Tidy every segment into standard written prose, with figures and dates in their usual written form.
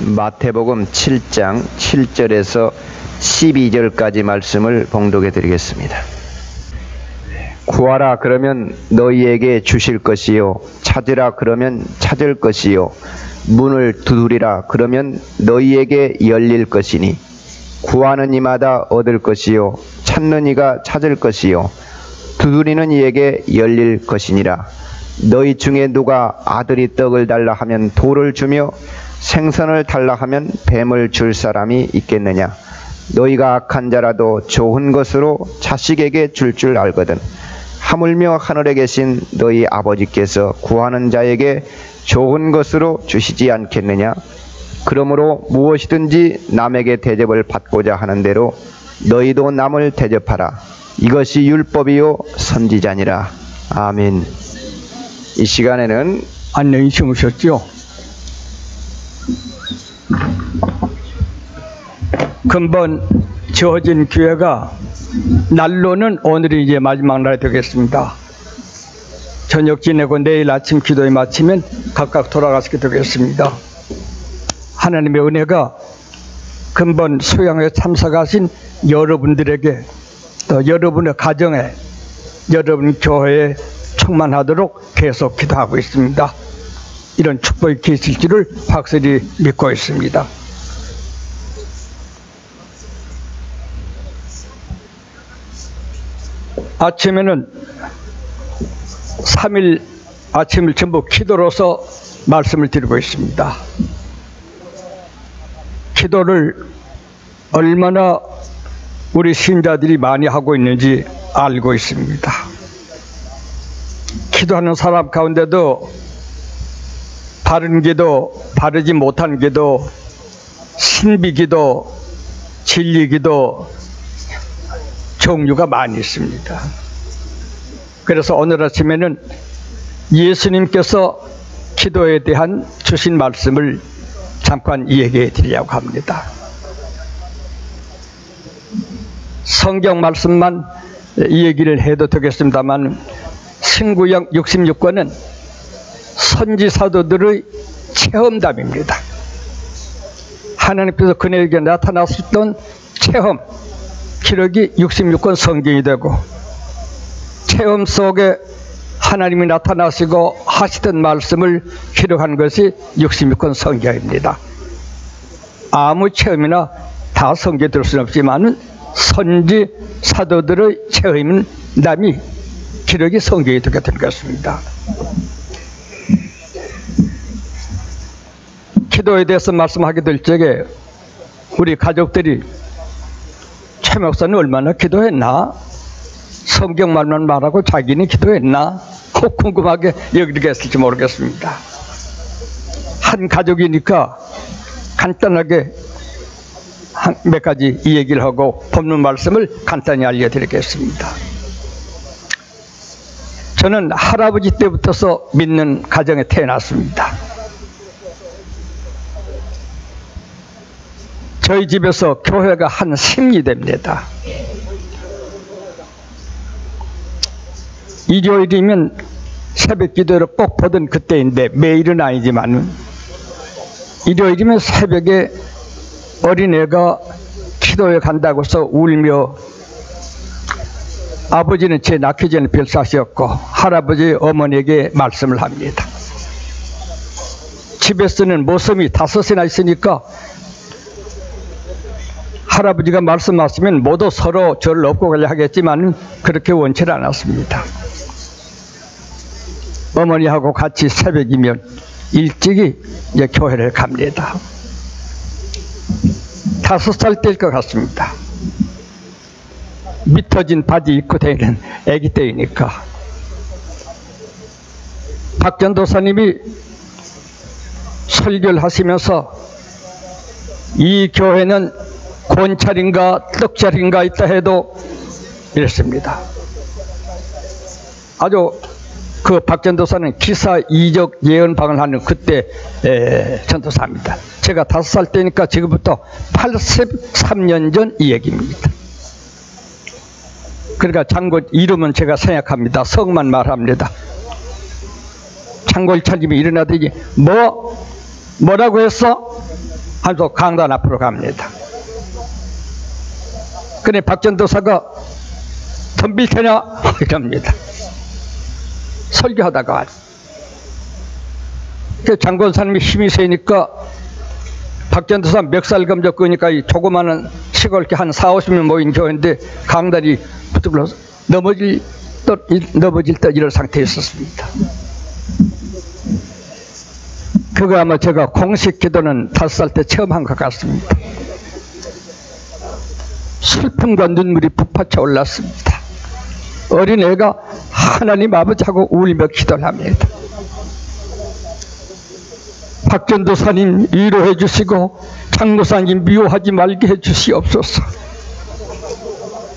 마태복음 7장 7절에서 12절까지 말씀을 봉독해 드리겠습니다. 구하라 그러면 너희에게 주실 것이요, 찾으라 그러면 찾을 것이요, 문을 두드리라 그러면 너희에게 열릴 것이니 구하는 이마다 얻을 것이요, 찾는 이가 찾을 것이요, 두드리는 이에게 열릴 것이니라. 너희 중에 누가 아들이 떡을 달라 하면 돌을 주며 생선을 달라 하면 뱀을 줄 사람이 있겠느냐? 너희가 악한 자라도 좋은 것으로 자식에게 줄 알거든. 하물며 하늘에 계신 너희 아버지께서 구하는 자에게 좋은 것으로 주시지 않겠느냐? 그러므로 무엇이든지 남에게 대접을 받고자 하는 대로 너희도 남을 대접하라. 이것이 율법이요 선지자니라. 아멘. 이 시간에는 안녕히 주무셨죠? 근본 지어진 교회가 날로는 오늘이 이제 마지막 날이 되겠습니다. 저녁 지내고 내일 아침 기도에 마치면 각각 돌아가시게 되겠습니다. 하나님의 은혜가 근본 수양에 참석하신 여러분들에게, 또 여러분의 가정에, 여러분 교회에 충만하도록 계속 기도하고 있습니다. 이런 축복이 계실 줄을 확실히 믿고 있습니다. 아침에는 3일 아침을 전부 기도로서 말씀을 드리고 있습니다. 기도를 얼마나 우리 신자들이 많이 하고 있는지 알고 있습니다. 기도하는 사람 가운데도 바른 기도, 바르지 못한 기도, 신비 기도, 진리 기도 종류가 많이 있습니다. 그래서 오늘 아침에는 예수님께서 기도에 대한 주신 말씀을 잠깐 이야기해 드리려고 합니다. 성경 말씀만 이 얘기를 해도 되겠습니다만 신구약 66권은 선지사도들의 체험담입니다. 하나님께서 그네에게 나타났던 체험 기록이 66권 성경이 되고, 체험 속에 하나님이 나타나시고 하시던 말씀을 기록한 것이 66권 성경입니다. 아무 체험이나 다 성경에 들을 수는 없지만 선지 사도들의 체험담이 기록이 성경에 되게 된 것입니다. 기도에 대해서 말씀하게 될 적에 우리 가족들이 최 목사는 얼마나 기도했나? 성경말만 말하고 자기는 기도했나? 꼭 궁금하게 여기게 했을지 모르겠습니다. 한 가족이니까 간단하게 몇 가지 이 얘기를 하고 본문 말씀을 간단히 알려드리겠습니다. 저는 할아버지 때부터서 믿는 가정에 태어났습니다. 저희 집에서 교회가 한 10리 됩니다. 일요일이면 새벽 기도를 꼭 보던 그때인데, 매일은 아니지만 일요일이면 새벽에 어린애가 기도에 간다고 해서 울며, 아버지는 제 낳기 전에 별사시였고 할아버지 어머니에게 말씀을 합니다. 집에서는 모섬이 5이나 있으니까 할아버지가 말씀하시면 모두 서로 저를 업고 가려 하겠지만 그렇게 원치 않았습니다. 어머니하고 같이 새벽이면 일찍이 이제 교회를 갑니다. 5살 때일 것 같습니다. 미터진 바지 입고 다니는 아기 때이니까. 박 전도사님이 설교를 하시면서 이 교회는 권찰인가 떡찰인가 있다 해도 이랬습니다. 아주 그 박 전도사는 기사 이적 예언방을 하는 그때 전도사입니다. 제가 5살 때니까 지금부터 83년 전 이 얘기입니다. 그러니까 장고 이름은 제가 생략합니다. 성만 말합니다. 장골차림이 일어나더니 뭐라고 했어? 하면서 강단 앞으로 갑니다. 그래 박전도사가 덤빌 테냐 이럽니다. 설교하다가 그 장권사님이 힘이 세니까 박전도사 멱살 감자 끄니까 이 조그마한 시골 한 40-50명 모인 교회인데 강단이 붙들어 넘어질 듯 이런 상태에 있었습니다. 그거 아마 제가 공식 기도는 5살 때 처음 한 것 같습니다. 슬픔과 눈물이 북받쳐 올랐습니다. 어린애가 하나님 아버지하고 울며 기도를 합니다. 박전도사님 위로해 주시고 장도사님 미워하지 말게 해 주시옵소서.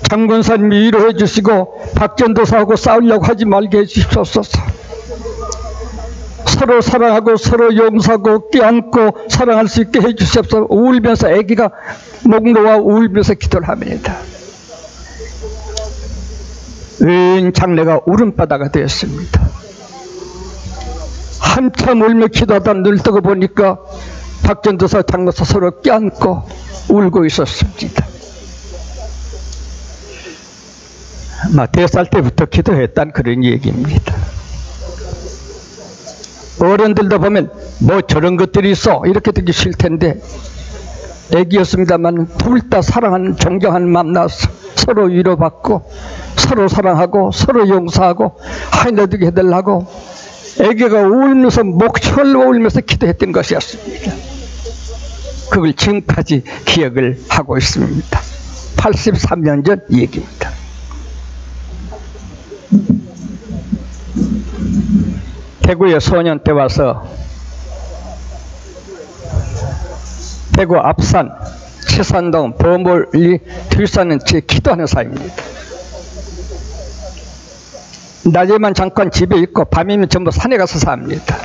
장권사님 위로해 주시고 박전도사하고 싸우려고 하지 말게 해 주시옵소서. 서로 사랑하고 서로 용서하고 껴안고 사랑할 수 있게 해 주시옵소서. 울면서 아기가 목 놓아 울면서 기도를 합니다. 은 장례가 울음바다가 되었습니다. 한참 울며 기도하다 눈을 뜨고 보니까 박전도사 장로사 서로 껴안고 울고 있었습니다. 대살 때부터 기도했다는 그런 얘기입니다. 어른들도 보면 뭐 저런 것들이 있어 이렇게 듣기 싫텐데 애기였습니다만 둘 다 사랑하는 존경하는 마음 나서 서로 위로받고 서로 사랑하고 서로 용서하고 하나되게 해달라고 애기가 울면서 목철로 울면서 기도했던 것이었습니다. 그걸 지금까지 기억을 하고 있습니다. 83년 전 얘기입니다. 대구에 소년 때 와서 대구 앞산, 치산동, 버멀리 뒷산은 제 기도하는 사이입니다. 낮에만 잠깐 집에 있고 밤이면 전부 산에 가서 삽니다.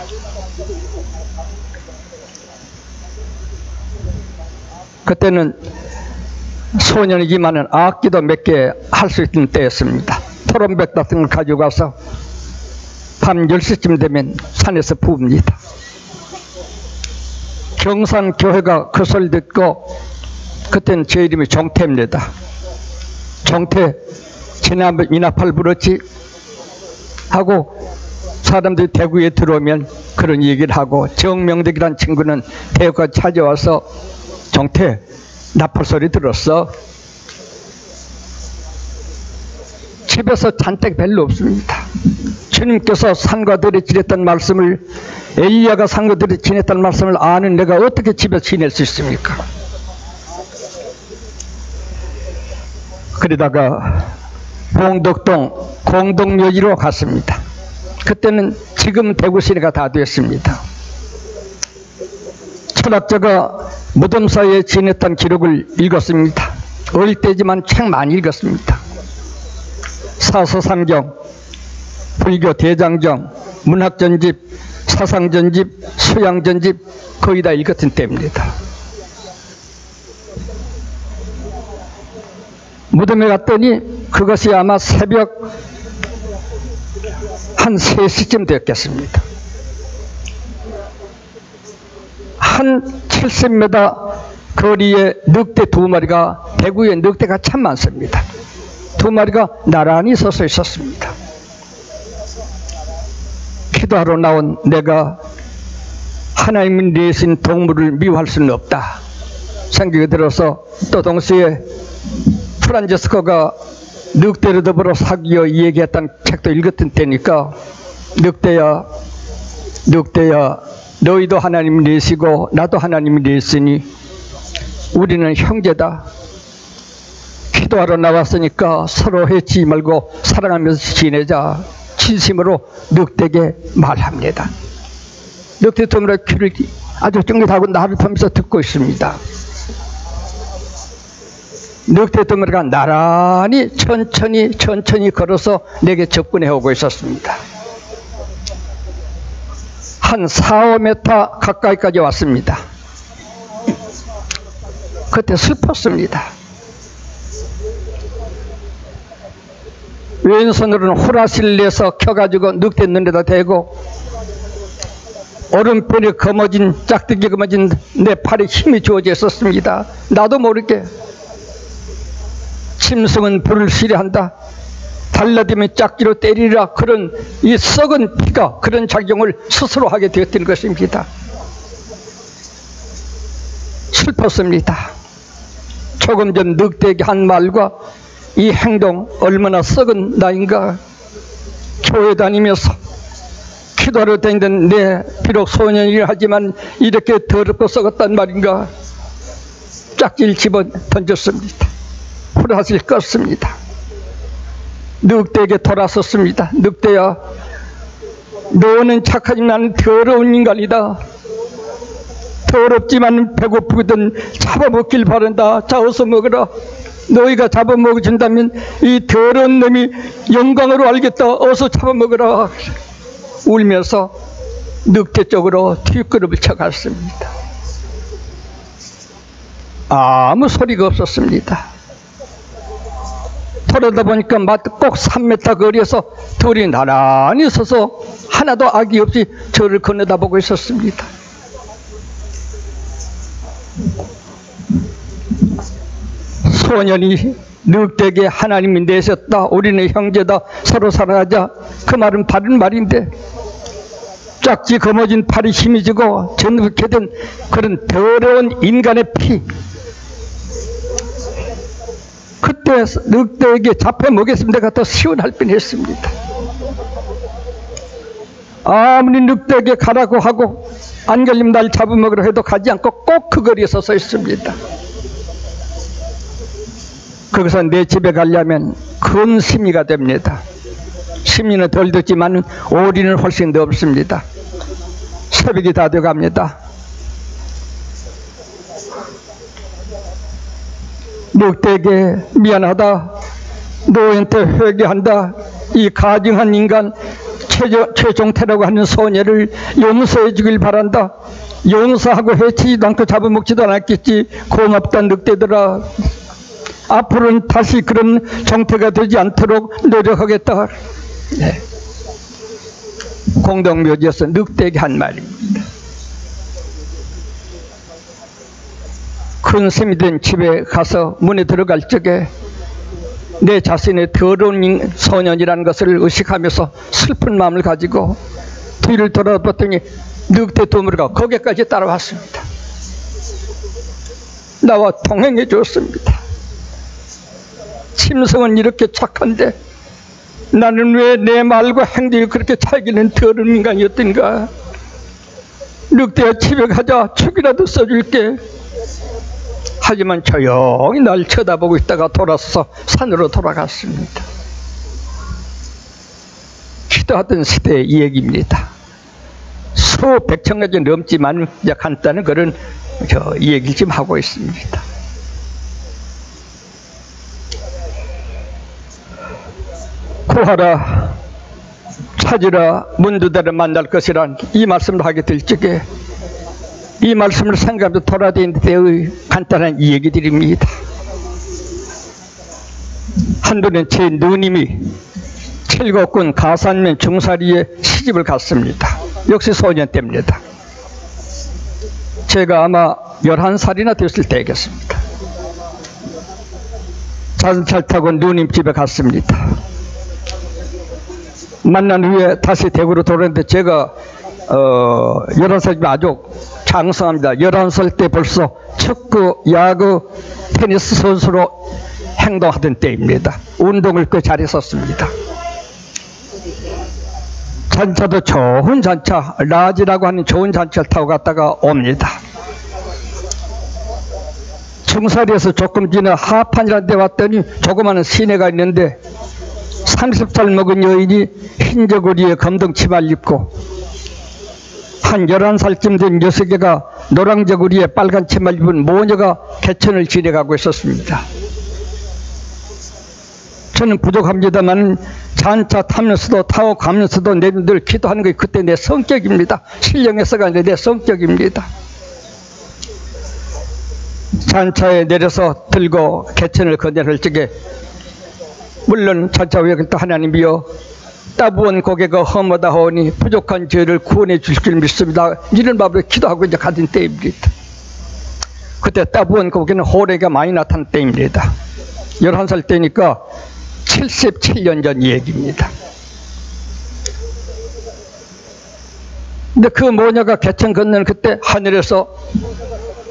그때는 소년이지만은 악기도 몇 개 할 수 있는 때였습니다. 토론백 같은 걸 가지고 가서 밤 10시쯤 되면 산에서 부읍니다. 경산교회가 그 소리 듣고 그때는 제 이름이 정태입니다. 정태 지난번 미나팔 불었지 하고 사람들이 대구에 들어오면 그런 얘기를 하고 정명덕이라는 친구는 대구까지 찾아와서 정태 나팔 소리 들었어? 집에서 잔뜩 별로 없습니다. 주님께서 산과 들에 지냈던 말씀을 엘리야가 산과 들에 지냈던 말씀을 아는 내가 어떻게 집에서 지낼 수 있습니까? 그러다가 봉덕동 공동묘지로 갔습니다. 그때는 지금 대구 시내가 다 됐습니다. 철학자가 무덤 사이에 지냈던 기록을 읽었습니다. 어릴 때지만 책 많이 읽었습니다. 사서삼경, 불교 대장정, 문학전집, 사상전집, 수양전집 거의 다 읽었던 때입니다. 무덤에 갔더니 그것이 아마 새벽 한 3시쯤 됐겠습니다. 한 70m 거리에 늑대 2마리가, 대구에 늑대가 참 많습니다. 2마리가 나란히 서서 있었습니다. 기도하러 나온 내가 하나님이 내신 동물을 미워할 수는 없다 생각이 들어서, 또 동시에 프란체스코가 늑대를 더불어 사귀어 얘기했던 책도 읽었던 때니까 늑대야 너희도 하나님이 내시고 나도 하나님이 내시니 우리는 형제다. 기도하러 나왔으니까 서로 해치지 말고 사랑하면서 지내자. 진심으로 늑대에게 말합니다. 늑대 도무라 귀를 아주 쫑긋하고 나를 보면서 듣고 있습니다. 늑대 도무라가 나란히 천천히 걸어서 내게 접근해 오고 있었습니다. 한 4-5m 가까이까지 왔습니다. 그때 슬펐습니다. 왼손으로는 후라시를 내서 켜가지고 늑대 눈에다 대고 오른편에 검어진 짝대기 검어진 내 팔에 힘이 주어져 있었습니다. 나도 모르게 짐승은 불을 싫어한다. 달라지면 짝지로 때리라. 그런 이 썩은 피가 그런 작용을 스스로 하게 되었던 것입니다. 슬펐습니다. 조금 전 늑대에게 한 말과 이 행동 얼마나 썩은 나인가. 교회 다니면서 기도하러 다니던 내 비록 소년이라 하지만 이렇게 더럽고 썩었단 말인가. 짝지를 집어 던졌습니다. 후라시를 껐습니다. 늑대에게 돌아섰습니다. 늑대야, 너는 착하지만 더러운 인간이다. 더럽지만 배고프거든 잡아먹길 바란다. 자, 어서 먹어라. 너희가 잡아먹어준다면 이 더러운 놈이 영광으로 알겠다. 어서 잡아먹어라. 울면서 늑대 쪽으로 뒷걸음을 쳐갔습니다. 아무 소리가 없었습니다. 돌아다 보니까 꼭 3m 거리에서 둘이 나란히 서서 하나도 악의 없이 저를 건너다보고 있었습니다. 소년이 늑대에게 하나님이 내셨다. 우리는 형제다. 서로 사랑하자. 그 말은 바른 말인데 짝지 검어진 팔이 힘이 지고 전부게 된 그런 더러운 인간의 피. 그때 늑대에게 잡혀 먹였습니다가 더 시원할 뻔했습니다. 아무리 늑대에게 가라고 하고 안 걸리면 날 잡아먹으라 해도 가지 않고 꼭 그 거리에 서서 있습니다. 거기서 내 집에 가려면 큰 심리가 됩니다. 심리는 덜 듣지만 오리는 훨씬 더 없습니다. 새벽이 다 돼갑니다. 늑대에게 미안하다. 너한테 회개한다. 이 가증한 인간 최종태라고 하는 소녀를 용서해 주길 바란다. 용서하고 해치지도 않고 잡아먹지도 않았겠지. 고맙다 늑대들아. 앞으로는 다시 그런 정태가 되지 않도록 노력하겠다. 네. 공동묘지에서 늑대에게 한 말입니다. 큰 셈이 된 집에 가서 문에 들어갈 적에 내 자신의 더러운 소년이라는 것을 의식하면서 슬픈 마음을 가지고 뒤를 돌아봤더니 늑대 두무리가 거기까지 따라왔습니다. 나와 동행해 줬습니다. 짐승은 이렇게 착한데 나는 왜 내 말과 행동이 그렇게 차이기는 더러운 인간이었던가. 늑대야, 집에 가자. 축이라도 써줄게. 하지만 조용히 날 쳐다보고 있다가 돌아서서 산으로 돌아갔습니다. 기도하던 시대의 이 얘기입니다. 수백천 가지 넘지만 이제 간단한 그런 이 얘기를 지금 하고 있습니다. 구하라, 찾으라, 문두대를 만날 것이란 이 말씀을 하게 될 적에 이 말씀을 생각하며 돌아다니는 데의 간단한 이 얘기들입니다. 한도는 제 누님이 칠곡군 가산면 중사리에 시집을 갔습니다. 역시 소년 때입니다. 제가 아마 11살이나 됐을 때겠습니다. 자동차를 타고 누님 집에 갔습니다. 만난 후에 다시 대구로 돌아왔는데 제가 11살이면 아주 장성합니다. 11살 때 벌써 축구, 야구, 테니스 선수로 행동하던 때입니다. 운동을 꽤 잘했었습니다. 잔차도 좋은 잔차, 라지라고 하는 좋은 잔차를 타고 갔다가 옵니다. 중사리에서 조금 지나 하판이라는 데 왔더니 조그마한 시내가 있는데 30살 먹은 여인이 흰 저고리에 검정 치마를 입고 한 11살쯤 된 녀석애가 노랑 저고리에 빨간 치마를 입은 모녀가 개천을 지내가고 있었습니다. 저는 부족합니다만 잔차 타면서도 타고 가면서도 늘 기도하는 게 그때 내 성격입니다. 신령해서가 아니라 내 성격입니다. 잔차에 내려서 들고 개천을 건너갈 적에 물론 잔차 위에 또 하나님이여 따부은 고개가 험하다 하오니 부족한 죄를 구원해 주실 줄 믿습니다. 이런 마음으로 기도하고 이제 가진 때입니다. 그때 따부은 고개는 호래가 많이 나타난 때입니다. 11살 때니까 77년 전 얘기입니다. 근데 그 모녀가 개천 건너는 그때 하늘에서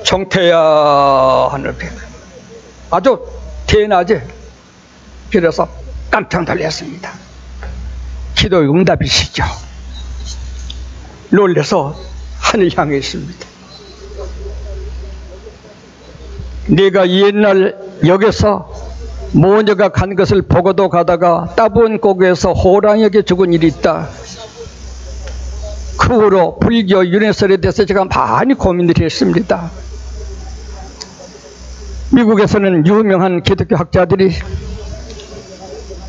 정태야 하늘 배 아주 대낮에 그래서 깜짝 놀랐습니다. 기도의 응답이시죠. 놀라서 하늘 향해 있습니다. 내가 옛날 여기서 모녀가 간 것을 보고도 가다가 따부은 고개에서 호랑이에게 죽은 일이 있다. 그 후로 불교 유네설에 대해서 제가 많이 고민을 했습니다. 미국에서는 유명한 기독교 학자들이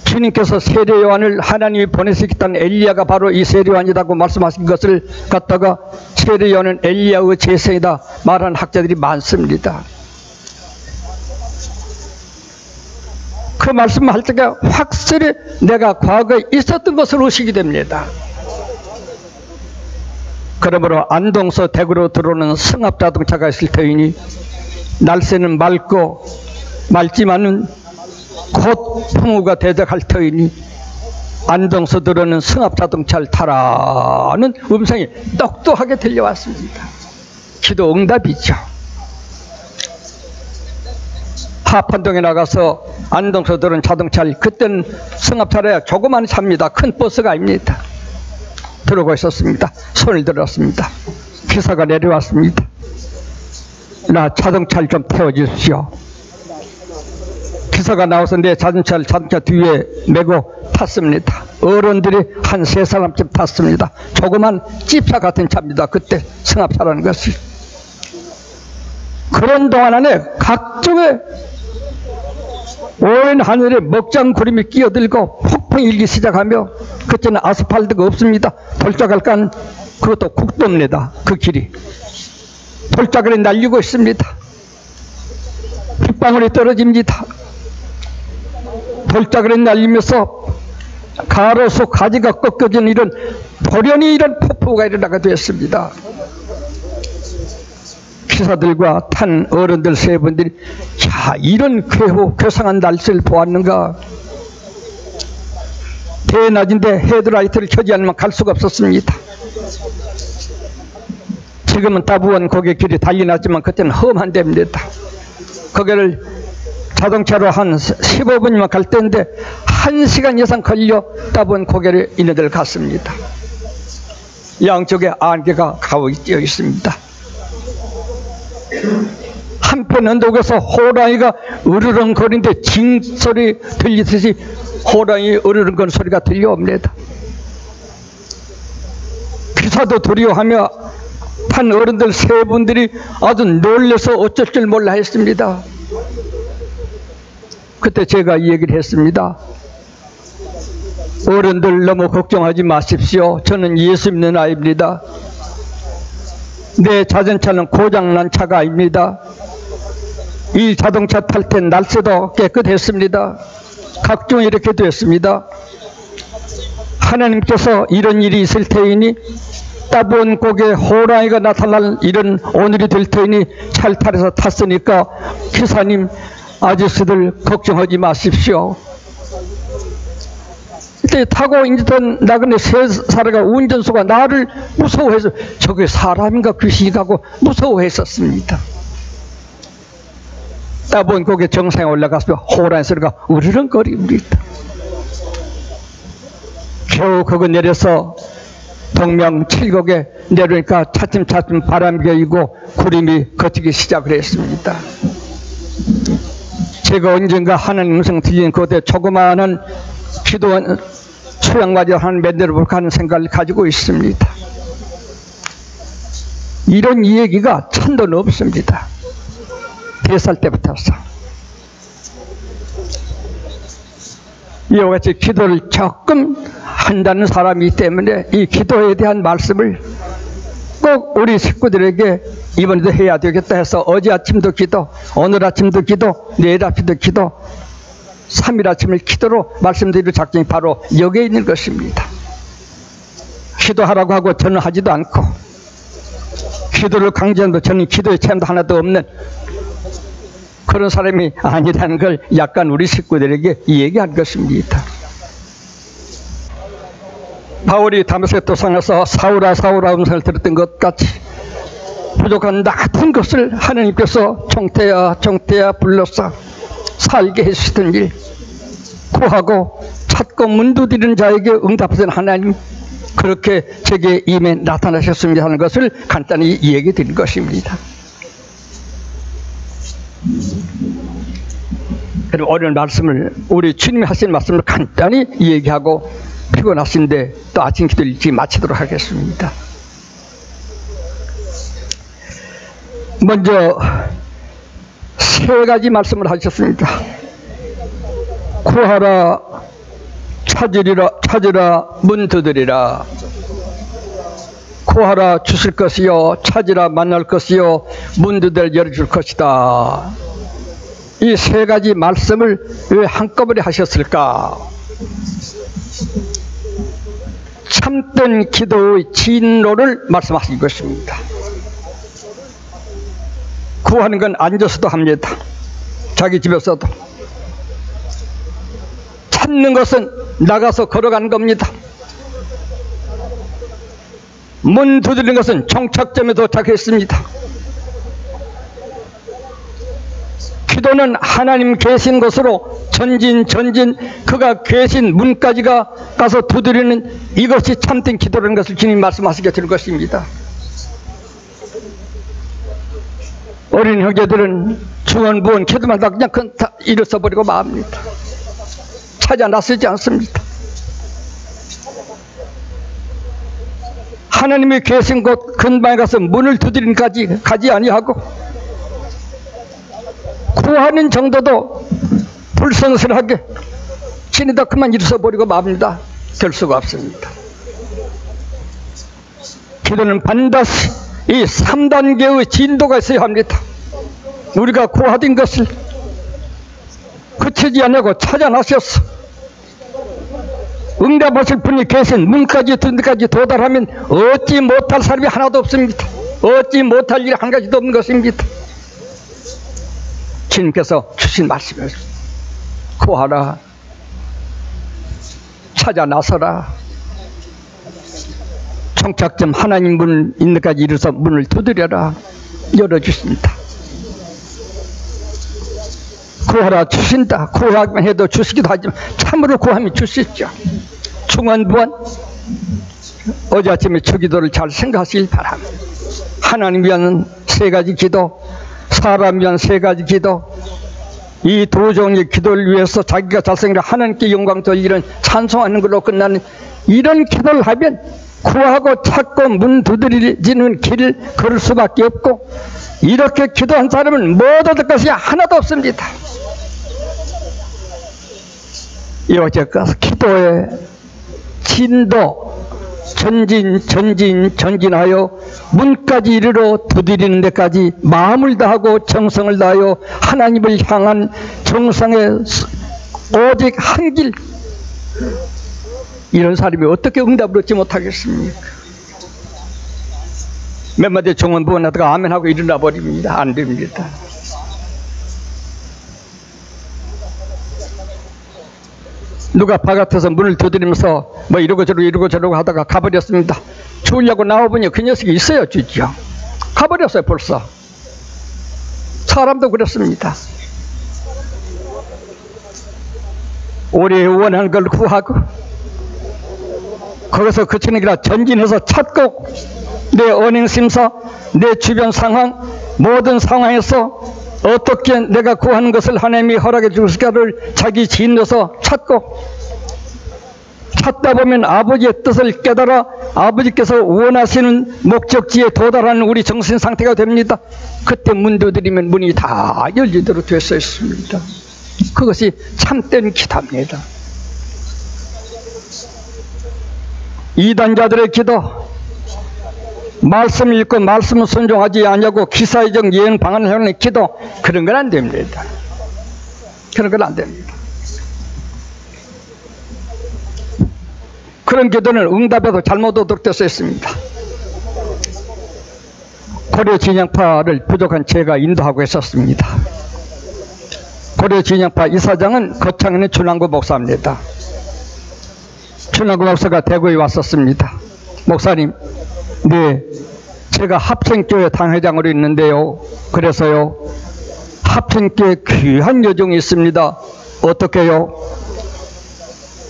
주님께서 세례 요한을 하나님이 보내시겠다는 엘리야가 바로 이 세례 요한이라고 말씀하신 것을 갖다가 세례 요한은 엘리야의 재생이다 말하는 학자들이 많습니다. 그 말씀할 때가 확실히 내가 과거에 있었던 것을 의식이 됩니다. 그러므로 안동서 대구로 들어오는 승합자동차가 있을 터이니 날새는 맑고 맑지만은 곧 풍우가 대적할 터이니 안동서 들어오는 승합자동차를 타라는 음성이 똑똑하게 들려왔습니다. 기도 응답이죠. 하판동에 나가서 안동서 들어오는 자동차를 그때는 승합차라 조그만 차입니다. 큰 버스가 아닙니다. 들어오고 있었습니다. 손을 들었습니다. 기사가 내려왔습니다. 나 자동차를 좀 태워주십시오. 기사가 나와서 내 자동차 뒤에 메고 탔습니다. 어른들이 한 3사람쯤 탔습니다. 조그만 찝차 같은 차입니다. 그때 승합차라는 것이. 그런 동안 안에 각종의 오랜 하늘에 먹장구름이 끼어들고 폭풍이 일기 시작하며 그때는 아스팔트가 없습니다. 돌짝할간 그것도 국도입니다. 그 길이 돌짝을 날리고 있습니다. 빗방울이 떨어집니다. 돌짝을 날리면서 가로수 가지가 꺾여진 이런 돌연히 이런 폭포가 일어나게 되었습니다. 기사들과 탄 어른들 세 분들이 야 이런 괴상한 날씨를 보았는가. 대낮인데 헤드라이트를 켜지 않으면 갈 수가 없었습니다. 지금은 따부은 고개 길이 달리났지만 그때는 험한 데입니다. 거기를 자동차로 한 15분이면 갈 때인데 1시간 이상 걸려 따부은 고개를 이네들 갔습니다. 양쪽에 안개가 가득 띄어 있습니다. 한편 언덕에서 호랑이가 으르렁거리는데 징소리 들리듯이 호랑이 으르렁거리는 소리가 들려옵니다. 기사도 두려워하며 탄 어른들 세 분들이 아주 놀라서 어쩔 줄 몰라 했습니다. 그때 제가 이 얘기를 했습니다. 어른들 너무 걱정하지 마십시오. 저는 예수 믿는 아이입니다. 내 자전차는 고장난 차가 아닙니다. 이 자동차 탈 때 날씨도 깨끗했습니다. 각종 이렇게 됐습니다. 하나님께서 이런 일이 있을 테이니 따부은 고개에 호랑이가 나타날 이런 오늘이 될 테이니 찰탈해서 탔으니까 기사님 아저씨들 걱정하지 마십시오. 이때 타고 있던 나그네 세 사람과 운전수가 나를 무서워해서 저게 사람인가 귀신인가 하고 무서워했었습니다. 따부은 고개 정상에 올라가서 호랑이 소리가 으르렁거립니다. 겨우 그거 내려서 동명 칠곡에 내려오니까 차츰차츰 바람이 겨이고 구름이 걷히기 시작을 했습니다. 제가 언젠가 하나님 음성 들리는 그때 조그마한 기도원 수양마저 한 만들어 볼까 하는 생각을 가지고 있습니다. 이런 이야기가 천도 없습니다. 4살 때부터서 이와 같이 기도를 조금 한다는 사람이기 때문에 이 기도에 대한 말씀을 꼭 우리 식구들에게 이번에도 해야 되겠다 해서 어제 아침도 기도, 오늘 아침도 기도, 내일 아침도 기도 3일 아침을 기도로 말씀드릴 작정이 바로 여기에 있는 것입니다. 기도하라고 하고 저는 하지도 않고, 기도를 강제한도 저는 기도의 체험도 하나도 없는 그런 사람이 아니라는 걸 약간 우리 식구들에게 얘기한 것입니다. 바울이 다메섹 도상에서 사울아 사울아 음성을 들었던 것 같이 부족한 나쁜 것을 하나님께서 종태야 종태야 불러서 살게 해주시던 일, 구하고 찾고 문두드리는 자에게 응답하신 하나님, 그렇게 제게 임해 나타나셨습니다 하는 것을 간단히 얘기 드린 것입니다. 그럼 오늘 말씀을, 우리 주님이 하신 말씀을 간단히 얘기하고 피곤하신데 또 아침 기도 일찍 마치도록 하겠습니다. 먼저 세 가지 말씀을 하셨습니다. 구하라, 찾으라, 문 두드리라. 구하라, 주실 것이요, 찾으라, 만날 것이요, 문 두드려 열어줄 것이다. 이 세 가지 말씀을 왜 한꺼번에 하셨을까? 참된 기도의 진로를 말씀하신 것입니다. 구하는 건 앉아서도 합니다. 자기 집에서도. 찾는 것은 나가서 걸어가는 겁니다. 문 두드리는 것은 종착점에 도착했습니다. 기도는 하나님 계신 곳으로 전진 그가 계신 문까지가 가서 두드리는, 이것이 참된 기도라는 것을 주님 말씀하시게 될 것입니다. 어린 형제들은 중언부언 기도만 다 그냥 다 잃어버리고 맙니다. 찾아 나서지 않습니다. 하나님이 계신 곳 근방에 가서 문을 두드리는까지 가지 아니하고, 구하는 정도도 불성실하게 지내다 그만 잃어버리고 맙니다. 될 수가 없습니다. 기도는 반드시 이 3단계의 진도가 있어야 합니다. 우리가 구하던 것을 그치지 않고 찾아 나서서 응답하실 분이 계신 문까지 든데까지 도달하면 얻지 못할 사람이 하나도 없습니다. 얻지 못할 일이 한 가지도 없는 것입니다. 주님께서 주신 말씀을 구하라, 찾아 나서라, 종착점 하나님 문 있는 데까지 이르러서 문을 두드려라, 열어주신다. 구하라 주신다. 구하기만 해도 주시기도 하지만 참으로 구하면 주시죠. 중언부언 어제 아침에 주기도를 잘 생각하시길 바랍니다. 하나님 위한 세 가지 기도, 사람 위한 세 가지 기도, 이 두 종의 기도를 위해서 자기가 잘생겨 하나님께 영광 돌리는 찬송하는 걸로 끝나는 이런 기도를 하면 구하고 찾고 문 두드리는 길을 걸을 수밖에 없고, 이렇게 기도한 사람은 못 얻을 것이 하나도 없습니다. 여태까지 기도의 진도, 전진하여 문까지 이르러 두드리는 데까지 마음을 다하고 정성을 다하여 하나님을 향한 정성의 오직 한 길, 이런 사람이 어떻게 응답을 얻지 못하겠습니까? 몇 마디 종언부언하다가 아멘하고 일어나 버립니다. 안 됩니다. 누가 바깥에서 문을 두드리면서 뭐 이러고 저러고 하다가 가버렸습니다. 주려고 나와보니 그 녀석이 있어야 주죠. 가버렸어요 벌써. 사람도 그렇습니다. 우리 원하는 걸 구하고 거기서 그치는 게 아니라 전진해서 찾고, 내 언행심사, 내 주변 상황, 모든 상황에서 어떻게 내가 구하는 것을 하나님이 허락해 주실까를 자기 진로서 찾고, 찾다 보면 아버지의 뜻을 깨달아 아버지께서 원하시는 목적지에 도달하는 우리 정신 상태가 됩니다. 그때 문 두드리면 문이 다 열리도록 되어 있습니다. 그것이 참된 기도입니다. 이단자들의 기도, 말씀 읽고 말씀을 순종하지 않냐고 기사회적 예언 방언을 하는 기도, 그런 건 안 됩니다. 그런 건 안 됩니다. 그런 기도는 응답에도 잘못 얻었다 했습니다. 고려 진영파를 부족한 제가 인도하고 있었습니다. 고려 진영파 이사장은 거창에 있는 준왕구 목사입니다. 준왕구 목사가 대구에 왔었습니다. 목사님, 네, 제가 합천교회 당회장으로 있는데요. 그래서요, 합천교회 귀한 여정이 있습니다. 어떻게요?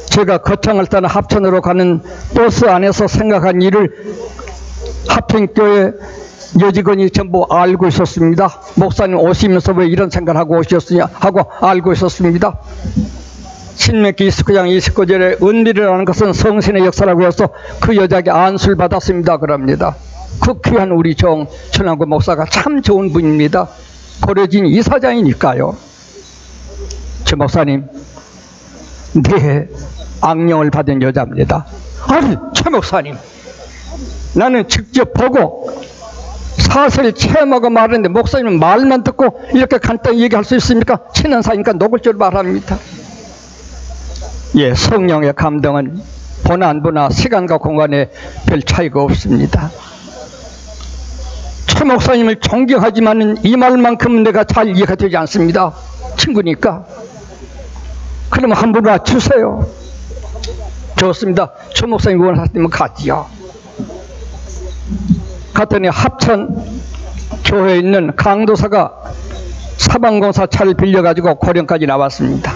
제가 거창을 따라 합천으로 가는 버스 안에서 생각한 일을 합천교회 여직원이 전부 알고 있었습니다. 목사님 오시면서 왜 이런 생각을 하고 오셨느냐 하고 알고 있었습니다. 신명기 29장 29절에 은밀이라는 것은 성신의 역사라고 해서 그 여자에게 안수를 받았습니다. 그럽니다. 그 귀한 우리 정 천왕구 목사가 참 좋은 분입니다. 고려진 이사장이니까요. 저 목사님, 네, 악령을 받은 여자입니다. 아니, 최 목사님, 나는 직접 보고 사실 체험하고 말하는데 목사님은 말만 듣고 이렇게 간단히 얘기할 수 있습니까? 친한 사이니까 녹을 줄 말합니다. 예, 성령의 감동은 보나 안 보나 시간과 공간에 별 차이가 없습니다. 최 목사님을 존경하지만 이 말만큼은 내가 잘 이해가 되지 않습니다. 친구니까. 그러면 한 분 와주세요. 좋습니다. 최 목사님 원하시면 가지요. 갔더니 합천 교회에 있는 강도사가 사방공사 차를 빌려가지고 고령까지 나왔습니다.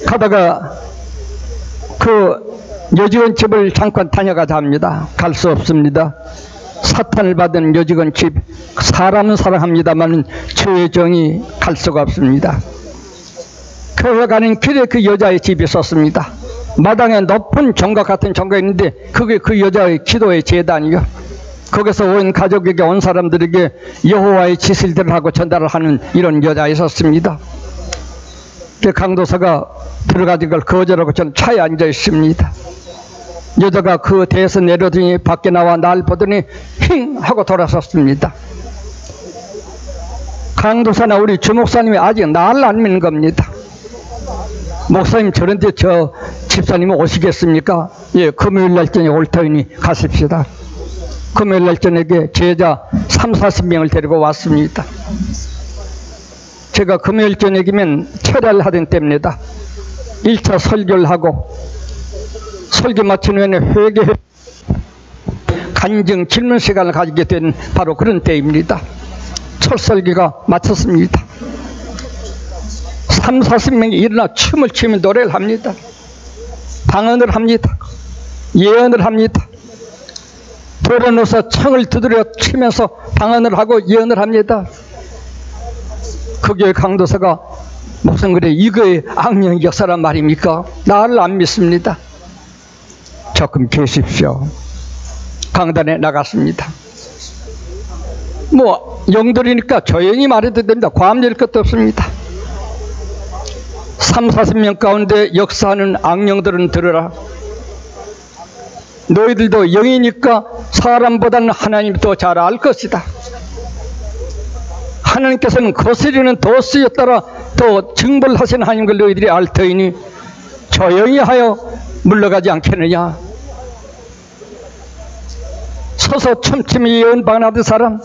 가다가 그 여직원 집을 잠깐 다녀가자 합니다. 갈 수 없습니다. 사탄을 받은 여직원 집, 사람은 사랑합니다만 죄의 정이 갈 수가 없습니다. 교회 가는 길에 그 여자의 집이 있었습니다. 마당에 높은 정각 같은 정각이 있는데 그게 그 여자의 기도의 제단이요. 거기서 온 가족에게 온 사람들에게 여호와의 지실들을 하고 전달을 하는 이런 여자가 있었습니다. 그 강도사가 들어가진 걸 거절하고 저는 차에 앉아 있습니다. 여자가 그 대에서 내려더니 밖에 나와 날 보더니 힝 하고 돌아섰습니다. 강도사나 우리 주목사님이 아직 나를 안 믿는 겁니다. 목사님, 저런데 저 집사님은 오시겠습니까? 예, 금요일날 저녁 올 터이니 가십시다. 금요일날 저녁에 제자 30-40명을 데리고 왔습니다. 제가 금요일 저녁이면 철야를 하던 때입니다. 1차 설교를 하고 설교 마친 후에는 회개 간증 질문 시간을 가지게 된 바로 그런 때입니다. 첫 설교가 마쳤습니다. 30-40명이 일어나 춤을 추며 노래를 합니다. 방언을 합니다. 예언을 합니다. 돌아누워서 청을 두드려 치면서 방언을 하고 예언을 합니다. 거기에 강도사가 무슨 그래 이거의 악령 역사란 말입니까? 나를 안 믿습니다. 조금 계십시오. 강단에 나갔습니다. 뭐 영들이니까 조용히 말해도 됩니다. 과음될 것도 없습니다. 30-40명 가운데 역사하는 악령들은 들으라. 너희들도 영이니까 사람보다는 하나님이 더 잘 알 것이다. 하나님께서는 거스리는 도수에 따라 더 증벌 하시는 하나님을 너희들이 알 터이니 조용히 하여 물러가지 않겠느냐. 서서 춤추며 예언방언하던 사람,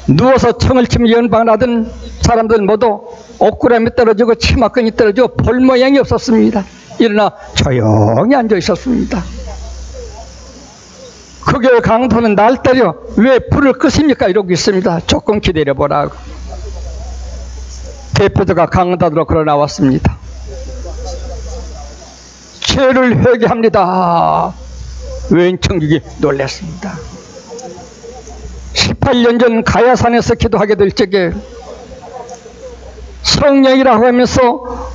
누워서 청을 치며 예언방언하던 사람들 모두 옷구람이 떨어지고 치마끈이 떨어지고 볼 모양이 없었습니다. 일어나 조용히 앉아 있었습니다. 그 교회 강도는 날 때려 왜 불을 끄십니까? 이러고 있습니다. 조금 기다려보라고. 대표자가 강단으로 걸어 나왔습니다. 죄를 회개합니다. 왼청객이 놀랐습니다. 18년 전 가야산에서 기도하게 될 적에 성령이라고 하면서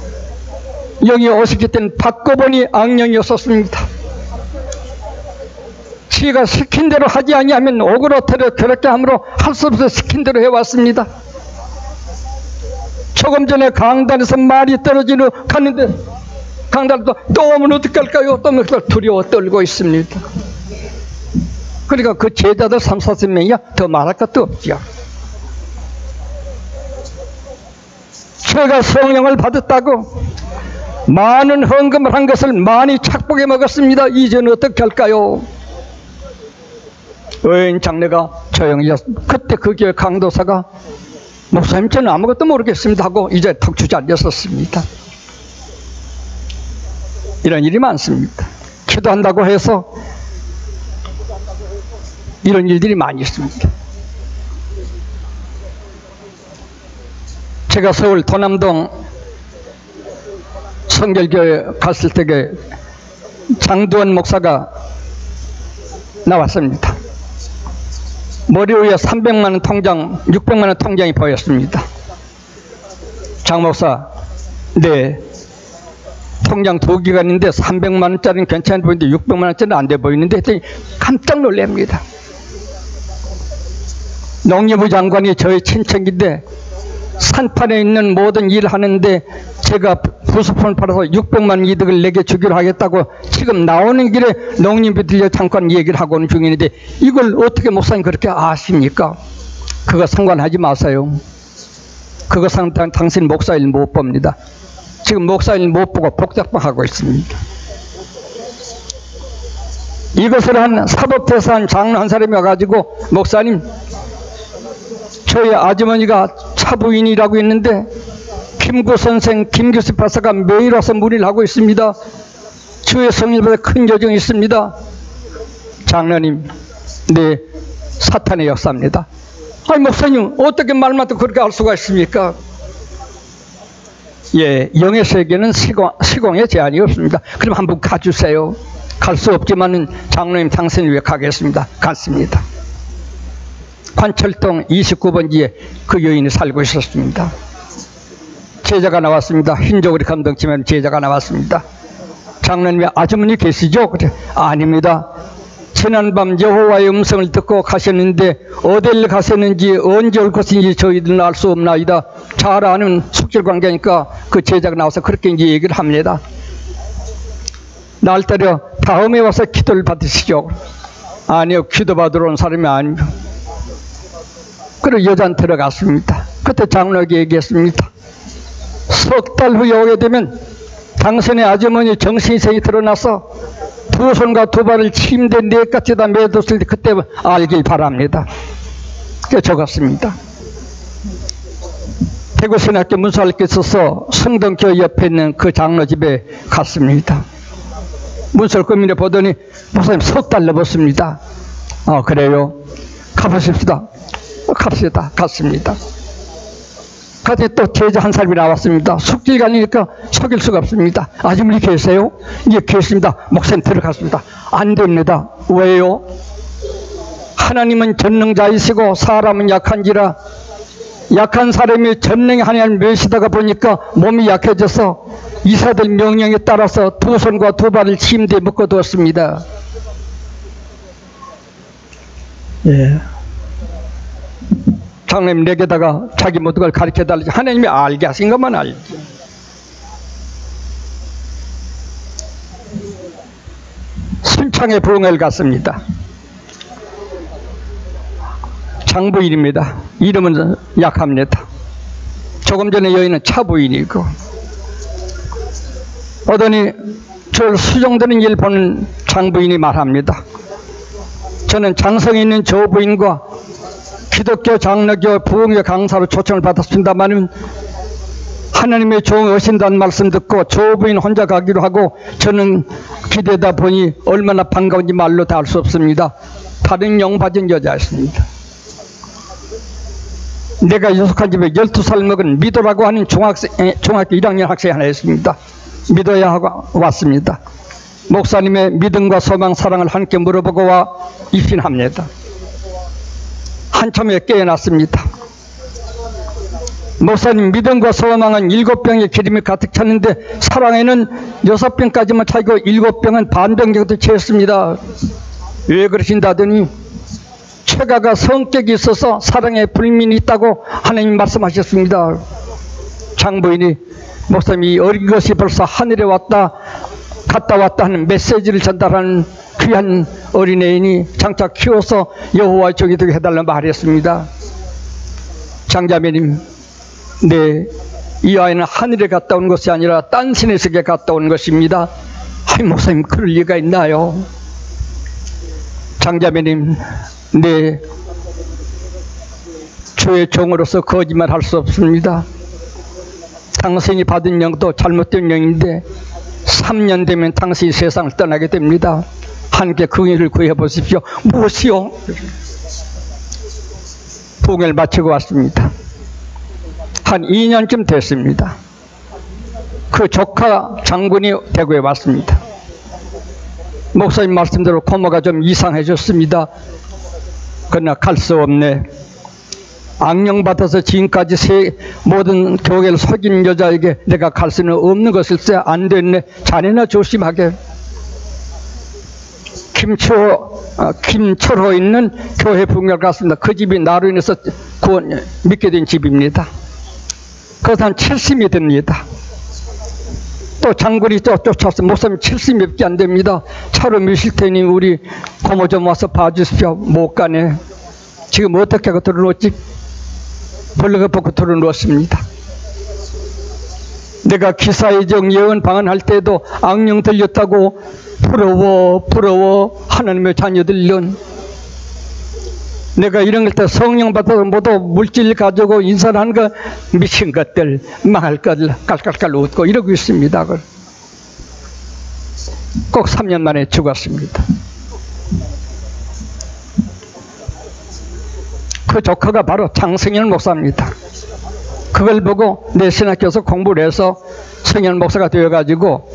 영이 오시기 때는 바꿔보니 악령이었었습니다. 지가 시킨 대로 하지 아니하면 오그라뜨려 그렇게 함으로 할 수 없어 시킨 대로 해왔습니다. 조금 전에 강단에서 말이 떨어지러 갔는데 강단도 또 오면 어떡할까요? 또 두려워 떨고 있습니다. 그러니까 그 제자들 30-40명이야 더 말할 것도 없죠. 제가 성령을 받았다고 많은 헌금을 한 것을 많이 착복해 먹었습니다. 이제는 어떻게 할까요? 의인 장례가 조용해졌습니다. 그때 그 교회 강도사가 목사님 저는 아무것도 모르겠습니다 하고 이제 턱 주저앉았었습니다. 이런 일이 많습니다. 기도한다고 해서 이런 일들이 많이 있습니다. 제가 서울 도남동 성결교회 갔을 때에 장두원 목사가 나왔습니다. 머리 위에 300만원 통장, 600만원 통장이 보였습니다. 장 목사, 네, 통장 2개가 있는데 300만원짜리는 괜찮아 보이는데 600만원짜리는 안 돼 보이는데 했더니 깜짝 놀랍니다. 농림부 장관이 저의 친척인데 산판에 있는 모든 일을 하는데 제가 부수품을 팔아서 600만 이득을 내게 주기로 하겠다고 지금 나오는 길에 농림부 들려 잠깐 얘기를 하고는 중인데 이걸 어떻게 목사님 그렇게 아십니까? 그거 상관하지 마세요. 그거 당신 목사일 못 봅니다. 지금 목사일 못 보고 복작방하고 있습니다. 이것을 한 사법대사 한 장로 한 사람이 와가지고 목사님 저희 아주머니가 차부인이라고 있는데 김구 선생, 김규수 박사가 매일 와서 문의를 하고 있습니다. 주의 성일보다 큰 여정이 있습니다. 장로님, 네, 사탄의 역사입니다. 아니 목사님 어떻게 말만 또 그렇게 할 수가 있습니까? 예, 영의 세계는 시공에 제한이 없습니다. 그럼 한번 가주세요. 갈 수 없지만은 장로님 당신을 위해 가겠습니다. 갔습니다. 관철동 29번지에 그 여인이 살고 있었습니다. 제자가 나왔습니다. 흰저고리 감동치면 제자가 나왔습니다. 장로님이 아주머니 계시죠? 그래, 아닙니다. 지난밤 여호와의 음성을 듣고 가셨는데 어딜 가셨는지 언제 올 것인지 저희들은 알 수 없나이다. 잘 아는 숙질관계니까 그 제자가 나와서 그렇게 이제 얘기를 합니다. 날따라 다음에 와서 기도를 받으시죠. 아니요, 기도 받으러 온 사람이 아니요. 그리고 여자는 들어갔습니다. 그때 장로에게 얘기했습니다. 석 달 후에 오게 되면 당신의 아주머니 정신이생이 드러나서 두 손과 두 발을 침대 넷까지다 매뒀을 때 그때 알길 바랍니다. 그게 적었습니다. 대구신학교 문수할게 있어서 성동교 옆에 있는 그 장로 집에 갔습니다. 문서를 꺼내려 보더니 목사님 석 달 넘었습니다. 그래요? 가보십시다. 갑시다. 갔습니다. 그때 또 제자 한 사람이 나왔습니다. 숙질관이니까 속일 수가 없습니다. 아주머니 계세요? 예, 계십니다. 목사님 들어갔습니다. 안 됩니다. 왜요? 하나님은 전능자이시고 사람은 약한지라 약한 사람이 전능의 하나님을 멸시다가 보니까 몸이 약해져서 이사들 명령에 따라서 두 손과 두 발을 침대에 묶어두었습니다. 예. 장로님 내게다가 자기 모든 걸 가르쳐달라지 하나님이 알게 하신 것만 알지. 순창에 부흥회를 갔습니다. 장부인입니다. 이름은 약합니다. 조금 전에 여인은 차부인이고 오더니 저를 수종되는 일 보는 장부인이 말합니다. 저는 장성에 있는 조부인과 기독교 장로교 부흥회 강사로 초청을 받았습니다만 하나님의 종이 오신다는 말씀 듣고 조부인 혼자 가기로 하고 저는 기대다 보니 얼마나 반가운지 말로 다 알 수 없습니다. 다른 영받은 여자였습니다. 내가 유숙한 집에 12살 먹은 미도라고 하는 중학교 1학년 학생이 하나 있습니다. 믿어야 하고 왔습니다. 목사님의 믿음과 소망 사랑을 함께 물어보고 와 입신합니다. 한참에 깨어났습니다. 목사님 믿음과 소망은 7병의 기름이 가득 찼는데 사랑에는 6병까지만 차이고 7병은 반병 정도 채웠습니다. 왜 그러신다더니 최가가 성격이 있어서 사랑에 불민이 있다고 하나님 말씀하셨습니다. 장부인이 목사님이 어린 것이 벌써 하늘에 왔다 갔다 왔다 하는 메시지를 전달하는 귀한 어린애인이 장차 키워서 여호와의 종이 되게 해달라고 말했습니다. 장자매님, 네, 이 아이는 하늘에 갔다 온 것이 아니라 딴 신의 세계에 갔다 온 것입니다. 아이, 목사님, 그럴 리가 있나요? 장자매님, 네, 주의 종으로서 거짓말할 수 없습니다. 당신이 받은 영도 잘못된 영인데 3년 되면 당신이 세상을 떠나게 됩니다. 하나님께 그 일을 구해보십시오. 무엇이요? 봉을 마치고 왔습니다. 한 2년쯤 됐습니다. 그 조카 장군이 대구에 왔습니다. 목사님 말씀대로 고모가 좀 이상해졌습니다. 그러나 갈 수 없네. 악령받아서 지금까지 모든 교회를 속인 여자에게 내가 갈 수는 없는 것일세. 안 됐네. 자네나 조심하게. 김초로 있는 교회 분교를 갔습니다. 그 집이 나로 인해서 구원 믿게 된 집입니다. 그래서 한 70이 됩니다. 또 장군이 쫓아서 목사님 70몇 안 됩니다. 차로 미실 테니 우리 고모 좀 와서 봐주십시오. 못 가네. 지금 어떻게 하고 들어놓지? 벌레가 벗고 들어놓습니다. 내가 기사의정 예언 방언할 때도 악령 들렸다고 부러워 하나님의 자녀들은 내가 이런 걸 때 성령 받아서 모두 물질 가지고 인사를 하는 거 미친 것들, 망할 것들 깔깔깔 웃고 이러고 있습니다. 꼭 3년 만에 죽었습니다. 그 조카가 바로 장승현 목사입니다. 그걸 보고 내 신학교에서 공부를 해서 성현 목사가 되어가지고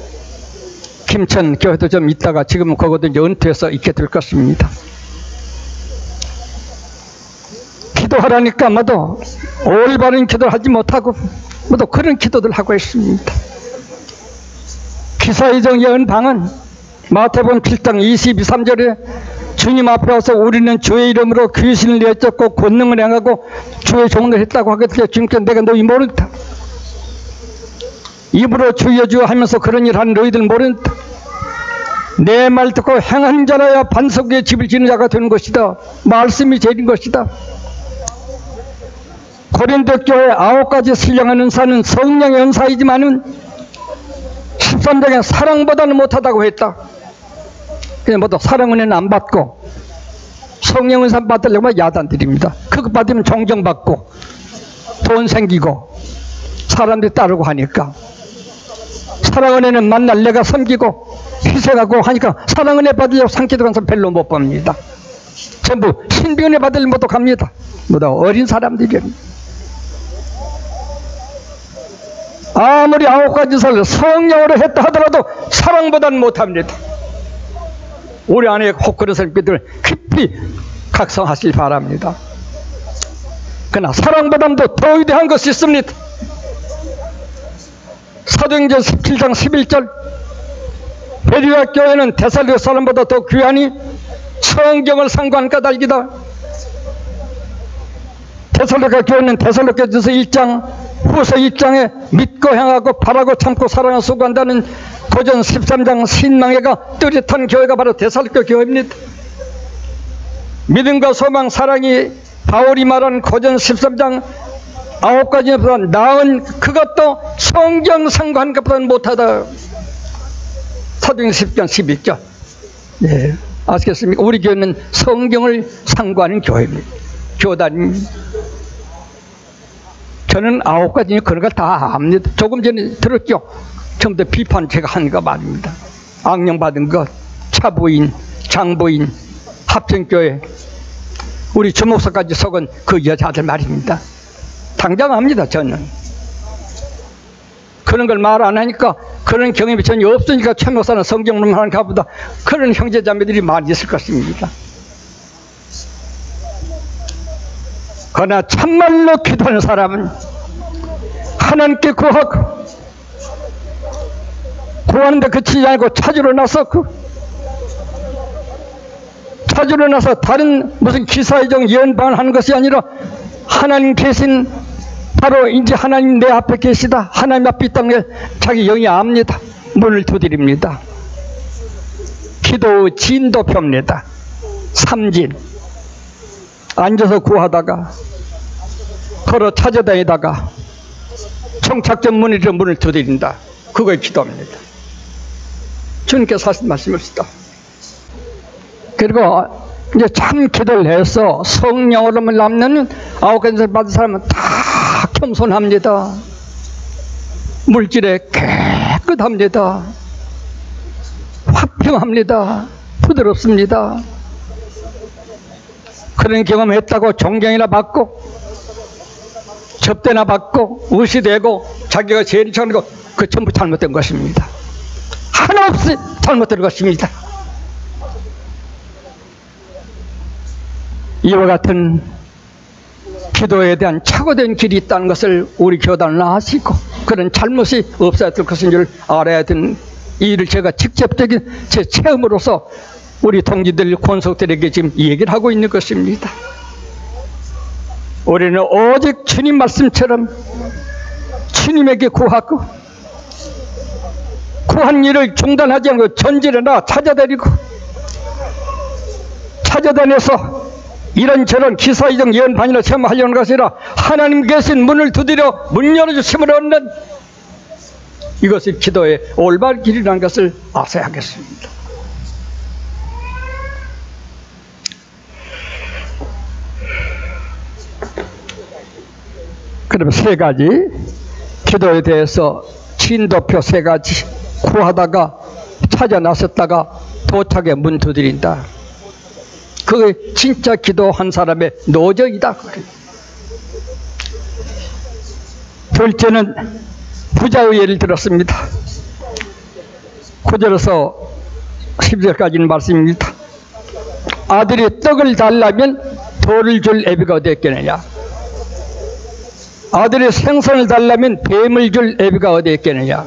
김천 교회도 좀 있다가 지금은 거기도 이제 은퇴해서 있게 될 것입니다. 기도하라니까 모두 올바른 기도를 하지 못하고 모두 그런 기도들 하고 있습니다. 기사의정 예언 방언 마태복음 7장 22, 3절에 주님 앞에 와서 우리는 주의 이름으로 귀신을 내쫓고 권능을 행하고 주의 종을 했다고 하거든요. 주님께 내가 너희 모른다. 입으로 주여 주여 하면서 그런 일 하는 너희들 모른다. 내 말 듣고 행한 자라야 반석 위에 집을 지는 자가 되는 것이다. 말씀이 제일인 것이다. 고린도 교회 9가지 신령한 은사는 성령의 은사이지만은 13장에 사랑보다는 못하다고 했다. 그냥 모두 사랑 은혜는 안 받고 성령 은사 받으려면 야단들입니다. 그거 받으면 존경받고 돈 생기고 사람들이 따르고 하니까 사랑 은혜는 만날 내가 섬기고 희생하고 하니까 사랑 은혜 받으려고 상기도 간 사람 별로 못 봅니다. 전부 신비 은혜 받으려면 모두 갑니다. 모두 어린 사람들입니다. 아무리 9가지 설을 성령으로 했다 하더라도 사랑보다는 못합니다. 우리 안에 혹 그런 사람들 깊이 각성하시기 바랍니다. 그러나 사랑보다도 더 위대한 것이 있습니다. 사도행전 17장 11절 베레아 교회는 데살로니가 사람보다 더 귀하니 성경을 상고한 까닭이다. 데살로니가 교회는 데살로니가전서 1장 후서 2장에 믿고 행하고 바라고 참고 사랑을 수고한다는 고전 13장 신망회가 뚜렷한 교회가 바로 데살로니가 교회입니다. 믿음과 소망 사랑이 바울이 말한 고전 13장 9가지보다 나은 그것도 성경 상고한 것보다 못하다. 사도행전 10장 11절. 네, 아시겠습니까? 우리 교회는 성경을 상고하는 교회입니다. 교단입니다. 저는 9가지 그런 걸 다 압니다. 조금 전에 들었죠? 처음부터 비판 제가 한 거 말입니다. 악령 받은 것, 차부인, 장부인, 합천교회, 우리 주목사까지 속은 그 여자들 말입니다. 당장 압니다. 저는 그런 걸 말 안 하니까 그런 경험이 전혀 없으니까 최 목사는 성경만 하는가 보다 그런 형제자매들이 많이 있을 것입니다. 그러나 참말로 기도하는 사람은 하나님께 구하고 구하는데 그치지 않고 찾으러 나서 다른 무슨 기사의정 예언방을 하는 것이 아니라 하나님 계신 바로 이제 하나님 내 앞에 계시다. 하나님 앞에 있다는 게 자기 영이 압니다. 문을 두드립니다. 기도 진도표입니다. 3진 앉아서 구하다가 걸어 찾아다니다가 청착된 문이라 문을 두드린다. 그거의 기도입니다. 주님께서 하신 말씀입니다. 그리고 이제 참 기도를 해서 성령으로 남는 9가지 받은 사람은 다 겸손합니다. 물질에 깨끗합니다. 화평합니다. 부드럽습니다. 그런 경험했다고 존경이나 받고 접대나 받고 의시되고 자기가 제일 잘하고 그 전부 잘못된 것입니다. 하나 없이 잘못된 것입니다. 이와 같은 기도에 대한 착오된 길이 있다는 것을 우리 교단은 아시고 그런 잘못이 없어야 될 것인 줄 알아야 되는 이 일을 제가 직접적인 제 체험으로서 우리 동지들, 권속들에게 지금 얘기를 하고 있는 것입니다. 우리는 오직 주님 말씀처럼 주님에게 구하고 구한 일을 중단하지 않고 전진해나 찾아다니고 찾아다녀서 이런저런 기사이정 예언반이나 체험하려는 것이 아니라 하나님 계신 문을 두드려 문 열어주심을 얻는 이것이 기도의 올바른 길이라는 것을 아셔야 하겠습니다. 그럼 세 가지 기도에 대해서 진도표 세 가지 구하다가 찾아 나섰다가 도착에 문 두드린다. 그게 진짜 기도한 사람의 노정이다. 둘째는 부자의 예를 들었습니다. 9절에서 10절까지는 말씀입니다. 아들이 떡을 달라면 돌을 줄 애비가 어디 있겠느냐. 아들이 생선을 달라면 뱀을 줄 애비가 어디 있겠느냐.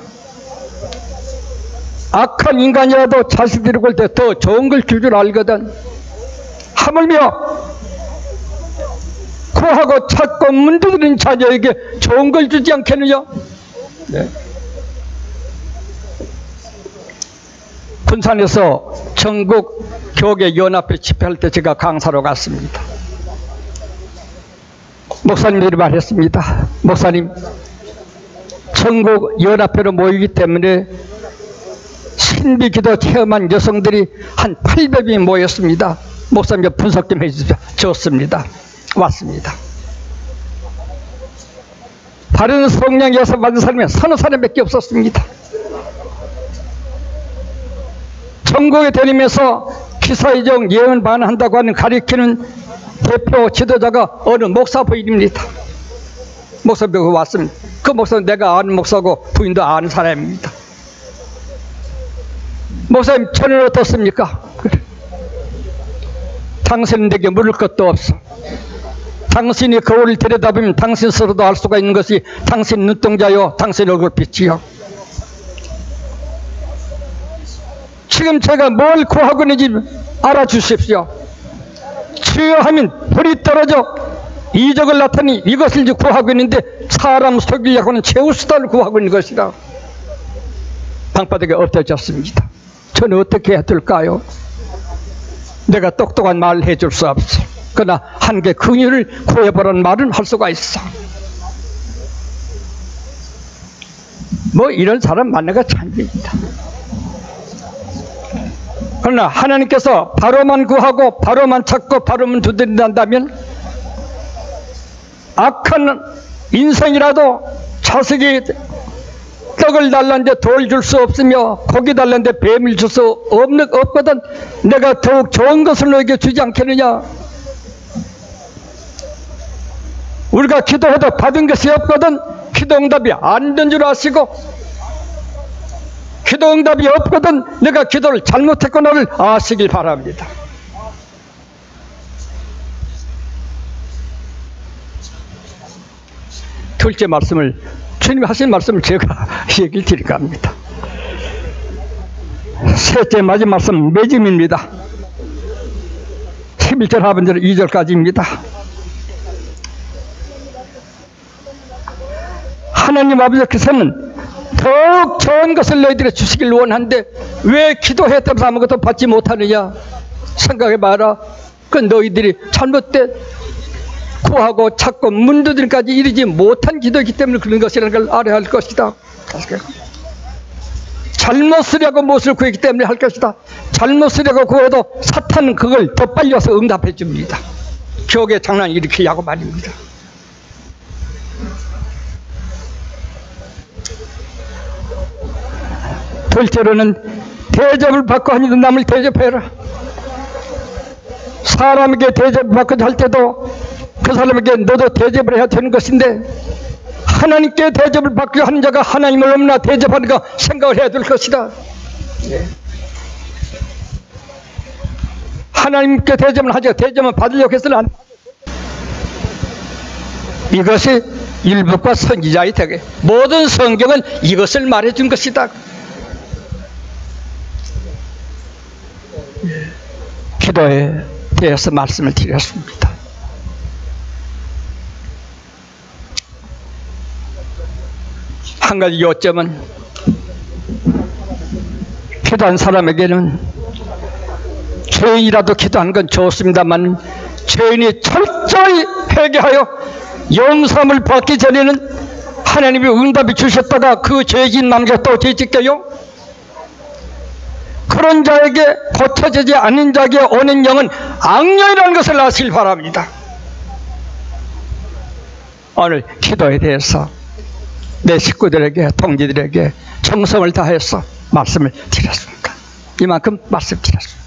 악한 인간이라도 자식들이 볼 때 더 좋은 걸 줄 줄 알거든. 하물며 구하고 찾고 문 두드리는 자녀에게 좋은 걸 주지 않겠느냐. 네. 군산에서 전국 교계 연합회 집회할 때 제가 강사로 갔습니다. 목사님들이 말했습니다. 목사님, 전국 연합회로 모이기 때문에 신비기도 체험한 여성들이 한 800명이 모였습니다. 목사님 분석 좀 해주십시오. 좋습니다. 왔습니다. 다른 성령에서 받은 사람이 서너 사람밖에 없었습니다. 전국에 다니면서 기사이정 예언 반한다고 하는 가리키는 대표 지도자가 어느 목사 부인입니다. 목사 부인이 왔습니다. 그 목사는 내가 아는 목사고 부인도 아는 사람입니다. 목사님, 저는 어떻습니까? 당신은 내게 물을 것도 없어. 당신이 거울을 들여다보면 당신 스스로도 알 수가 있는 것이 당신 눈동자요, 당신 얼굴빛이요. 지금 제가 뭘 구하고 있는지 알아주십시오. 주여 하면 불이 떨어져 이적을 나타내니 이것을 이제 구하고 있는데 사람 속이려고 하는 제우스다를 구하고 있는 것이다. 방바닥에 엎드려졌습니다. 저는 어떻게 해야 될까요? 내가 똑똑한 말을 해줄 수 없어. 그러나 한개 긍휼을 구해보라는 말은 할 수가 있어. 뭐 이런 사람 만나가 참입니다. 그러나 하나님께서 바로만 구하고 바로만 찾고 바로만 두드린다면 악한 인생이라도 자식이 떡을 달라는데 돌 줄 수 없으며 고기 달라는데 뱀을 줄 수 없거든. 내가 더욱 좋은 것을 너에게 주지 않겠느냐. 우리가 기도해도 받은 것이 없거든. 기도 응답이 안 된 줄 아시고 기도 응답이 없거든 내가 기도를 잘못했구나를 아시길 바랍니다. 둘째 말씀을 주님이 하신 말씀을 제가 얘기를 드릴까 합니다. 셋째 마지막 말씀 매짐입니다. 11절 하반절 2절까지입니다. 하나님 아버지께서는 더욱 좋은 것을 너희들이 주시길 원한데 왜 기도했다면서 아무것도 받지 못하느냐. 생각해봐라. 그 너희들이 잘못된 구하고 찾고 문 두드림까지 이르지 못한 기도이기 때문에 그런 것이라는 걸 알아야 할 것이다. 잘못 쓰려고 무엇을 구했기 때문에 할 것이다. 잘못 쓰려고 구해도 사탄은 그걸 더 빨리 와서 응답해 줍니다. 격의 장난을 이렇게 하고 말입니다. 둘째로는 대접을 받고 하니 남을 대접해라. 사람에게 대접을 받고 할 때도 그 사람에게 너도 대접을 해야 되는 것인데, 하나님께 대접을 받고 하는 자가 하나님을 얼마나 대접하는가 생각을 해야 될 것이다. 하나님께 대접을 하죠. 대접을 받으려고 해서는 안. 이것이 율법과 선지자의 덕에 모든 성경은 이것을 말해준 것이다. 기도에 대해서 말씀을 드렸습니다. 한 가지 요점은, 기도한 사람에게는 죄인이라도 기도하는 건 좋습니다만 죄인이 철저히 회개하여 용서함을 받기 전에는 하나님이 응답이 주셨다가 그 죄진 남겼다고 죄짓게요? 그런 자에게 고쳐지지 않는 자에게 오는 영은 악령이라는 것을 아시길 바랍니다. 오늘 기도에 대해서 내 식구들에게, 동지들에게 정성을 다해서 말씀을 드렸습니다. 이만큼 말씀드렸습니다.